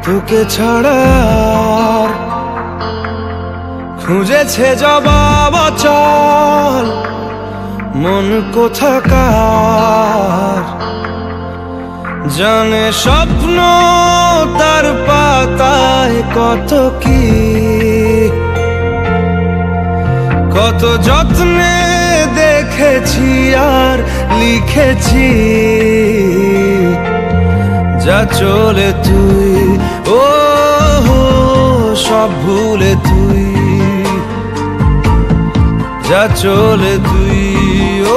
তোকে ছাড়া খুঁজেছে জবাব অচল মন কোথাকার জানে স্বপ্ন তার পাতায় কত কি কত যত্নে দেখেছি আর লিখেছি যা চলে তুই ও সব ভুলে তুই যা চলে তুই ও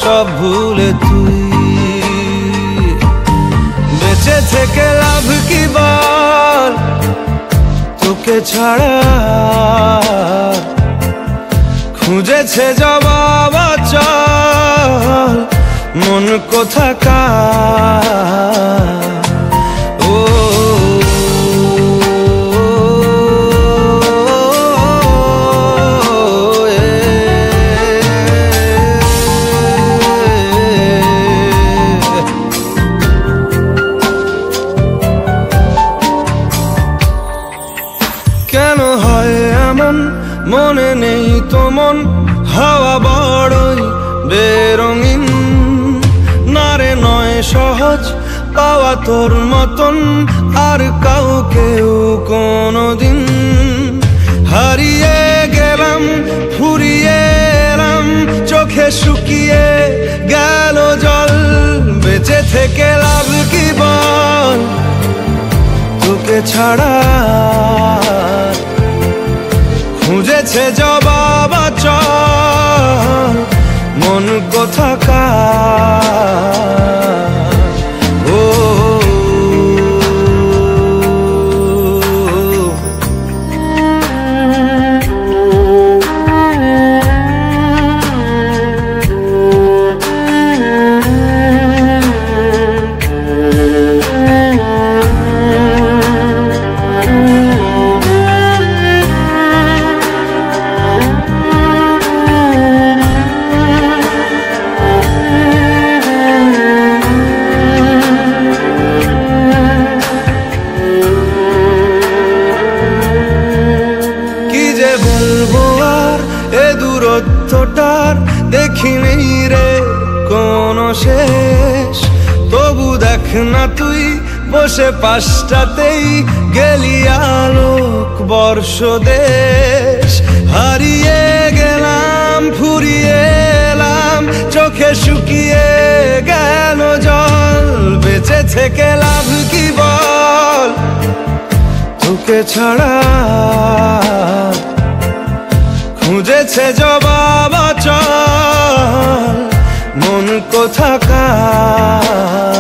সব ভুলে তুই বেঁচে থেকে লাভ কি বল তোকে ছাড়া খুঁজেছে জবাব অচল মন কোথাকার কেন হয় এমন মনে নেই তো মন হাওয়া বড়ই বেরঙিন নারে নয় সহজ পাওয়া তোর মতন আর কাউকেও কোনোদিন হারিয়ে গেলাম ফুরিয়ে এলাম চোখে শুকিয়ে গেল জল বেঁচে থেকে লাভ কি বল তোকে ছাড়া খুঁজেছে জবাব অচল মন কোথাকার ও দূরত্বটার দেখিনি রে কোনো শেষ তবু দেখ না তুই বসে পাশটাতেই গেলি আলোক বর্ষ দেশ হারিয়ে গেলাম ফুরিয়ে এলাম চোখে শুকিয়ে গেল জল বেঁচে থেকে লাভ কি বল তোকে ছাড়া খুঁজেছে জবাব অচল মন কোথাকার